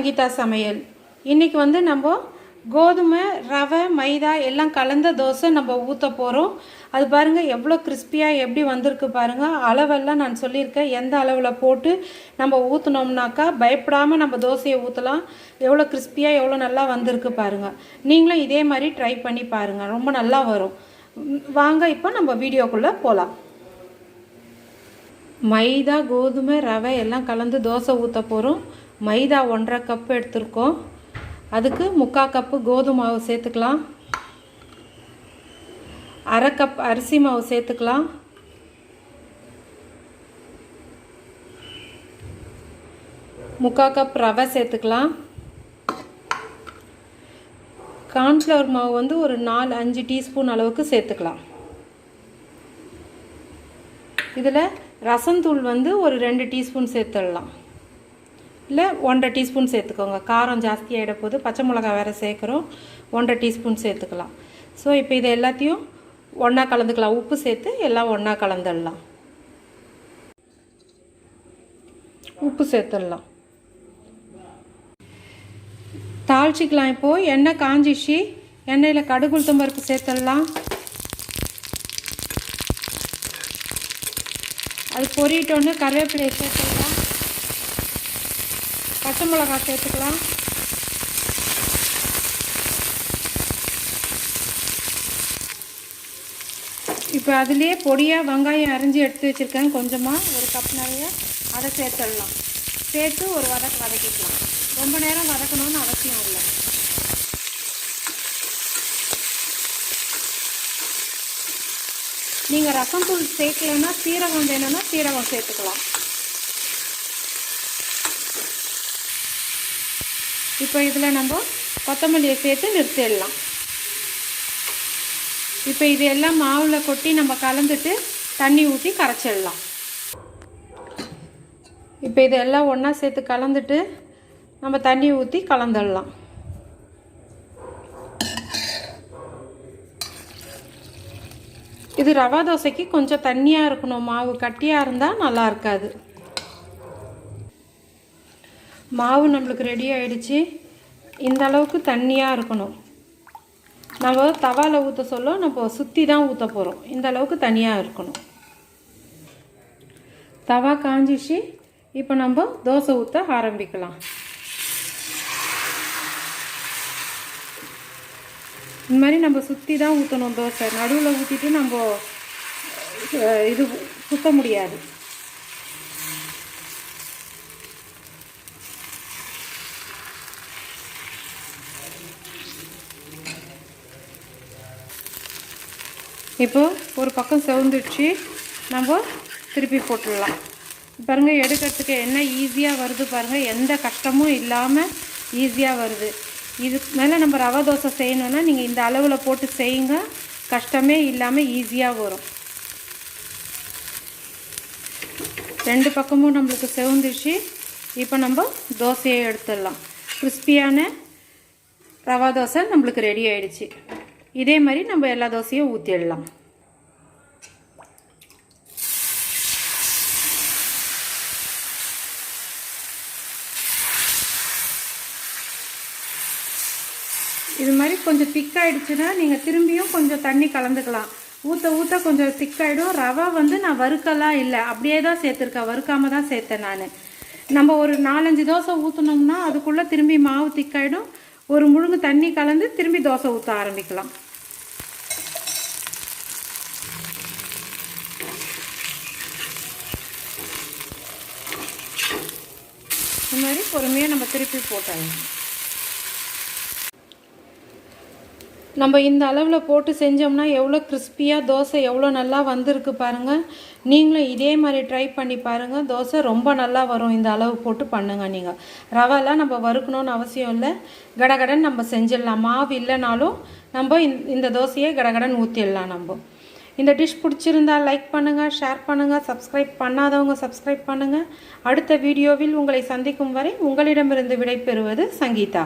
சங்கீதா சமையல். இன்றைக்கி வந்து நம்ம கோதுமை, ரவை, மைதா எல்லாம் கலந்த தோசை நம்ம ஊற்ற போகிறோம். அது பாருங்கள் எவ்வளோ கிறிஸ்பியாக எப்படி வந்திருக்கு பாருங்கள். அளவெல்லாம் நான் சொல்லியிருக்கேன், எந்த அளவில் போட்டு நம்ம ஊற்றினோம்னாக்கா பயப்படாமல் நம்ம தோசையை ஊற்றலாம். எவ்வளோ கிறிஸ்பியாக எவ்வளோ நல்லா வந்திருக்கு பாருங்கள். நீங்களும் இதே மாதிரி ட்ரை பண்ணி பாருங்கள், ரொம்ப நல்லா வரும். வாங்க இப்போ நம்ம வீடியோக்குள்ளே போகலாம். மைதா, கோதுமை, ரவை எல்லாம் கலந்து தோசை ஊற்ற போகிறோம். மைதா 1.5 கப்பு எடுத்துருக்கோம். அதுக்கு 3/4 கப்பு கோதுமை மாவு சேர்த்துக்கலாம். 1/2 கப் அரிசி மாவு சேர்த்துக்கலாம். 3/4 கப் ரவை சேர்த்துக்கலாம். கார்ன்ஃப்ளவர் மாவு வந்து ஒரு 4-5 டீஸ்பூன் அளவுக்கு சேர்த்துக்கலாம். இதில் ரசந்தூள் வந்து ஒரு 2 டீஸ்பூன் சேர்த்துடலாம், இல்லை 1.5 டீஸ்பூன் சேர்த்துக்கோங்க. காரம் ஜாஸ்தியாகிட போது, பச்சை மிளகா வேறு சேர்க்குறோம், 1.5 டீஸ்பூன் சேர்த்துக்கலாம். ஸோ இப்போ இதை எல்லாத்தையும் ஒன்றா கலந்துக்கலாம். உப்பு சேர்த்து எல்லாம் ஒன்றா கலந்துடலாம். உப்பு சேர்த்துடலாம். தாளிச்சிக்கலாம். இப்போது எண்ணெய் காஞ்சிச்சு. எண்ணெயில் கடுகு, உளுத்தம் பருப்பு சேர்த்துடலாம். அது பொரியிட்டோன்னு கருவேப்பிலையை சேர்த்துக்கலாம். பச்சை மிளகா சேர்த்துக்கலாம். இப்போ அதுலேயே பொடியாக வெங்காயம் அரிஞ்சு எடுத்து வச்சுருக்கேன், கொஞ்சமாக 1 கப் நிறைய. அதை சேர்த்துடலாம். சேர்த்து ஒரு வதக்கிக்கலாம். ரொம்ப நேரம் வதக்கணும்னு அவசியம் இல்லை. நீங்கள் ரசத்தூள் சேர்க்கலைன்னா சீரகம் வேணும்னா சீரகம் சேர்த்துக்கலாம். இப்போ இதில் நம்ம கொத்தமல்லியை சேர்த்து நிறுத்திடலாம். இப்போ இது எல்லாம் மாவில் கொட்டி நம்ம கலந்துட்டு தண்ணி ஊற்றி கரைச்சிடலாம். இப்போ இதெல்லாம் ஒன்றா சேர்த்து கலந்துட்டு நம்ம தண்ணி ஊற்றி கலந்துடலாம். இது ரவா தோசைக்கு கொஞ்சம் தண்ணியாக இருக்கணும். மாவு கட்டியாக இருந்தால் நல்லா இருக்காது. மாவு நம்மளுக்கு ரெடி ஆகிடுச்சு. இந்த அளவுக்கு தண்ணியாக இருக்கணும். நம்ம தவாவில் ஊற்ற சொல்ல நம்ம சுற்றி தான் ஊற்ற போகிறோம். இந்த அளவுக்கு தண்ணியாக இருக்கணும். தவா காஞ்சிச்சு. இப்போ நம்ம தோசை ஊற்ற ஆரம்பிக்கலாம். இந்த மாதிரி நம்ம சுற்றி தான் ஊற்றணும் தோசை. நடுவில் ஊற்றிட்டு நம்ம இது சுற்ற முடியாது. இப்போ ஒரு பக்கம் செவந்துடுச்சு. நம்ம திருப்பி போட்டுடலாம். பாருங்கள், எடுக்கிறதுக்கு என்ன ஈஸியாக வருது பாருங்கள். எந்த கஷ்டமும் இல்லாமல் ஈஸியாக வருது. இதுக்கு மேலே நம்ம ரவை தோசை செய்யணுன்னா நீங்கள் இந்த அளவில் போட்டு செய்யுங்க. கஷ்டமே இல்லாமல் ஈஸியாக வரும். 2 பக்கமும் நம்மளுக்கு செவந்துச்சு. இப்போ நம்ம தோசையை எடுத்துடலாம். கிறிஸ்பியான ரவா தோசை நம்மளுக்கு ரெடி ஆகிடுச்சு. இதே மாதிரி நம்ம எல்லா தோசையும் ஊற்றிடலாம். இது மாதிரி கொஞ்சம் திக்காயிடுச்சுன்னா நீங்கள் திரும்பியும் கொஞ்சம் தண்ணி கலந்துக்கலாம். ஊற்ற கொஞ்சம் திக்காயிடும். ரவை வந்து நான் வறுக்கலாம் இல்லை, அப்படியே தான் சேர்த்துருக்கேன், வறுக்காமல் தான் சேர்த்தேன் நான். நம்ம ஒரு 4-5 தோசை ஊற்றினோம்னா அதுக்குள்ளே திரும்பி மாவு திக்காயிடும். ஒரு முழுங்கு தண்ணி கலந்து திரும்பி தோசை ஊற்ற ஆரம்பிக்கலாம். இந்த மாதிரி பொறுமையாக நம்ம திருப்பி போட்டாங்க. நம்ம இந்த அளவில் போட்டு செஞ்சோம்னா எவ்வளோ கிறிஸ்பியாக தோசை எவ்வளோ நல்லா வந்திருக்கு பாருங்கள். நீங்களும் இதே மாதிரி ட்ரை பண்ணி பாருங்கள். தோசை ரொம்ப நல்லா வரும். இந்த அளவு போட்டு பண்ணுங்கள். நீங்கள் ரவைலாம் நம்ம வறுக்கணும்னு அவசியம் இல்லை. கடகடன் நம்ம செஞ்சிடலாம். மாவு இல்லைனாலும் நம்ம இந்த தோசையை கடகடன் ஊற்றிடலாம். நம்ம இந்த டிஷ் பிடிச்சிருந்தால் லைக் பண்ணுங்கள், ஷேர் பண்ணுங்கள், சப்ஸ்கிரைப் பண்ணாதவங்க சப்ஸ்கிரைப் பண்ணுங்கள். அடுத்த வீடியோவில் உங்களை சந்திக்கும் வரை உங்களிடமிருந்து விடைபெறுவது சங்கீதா.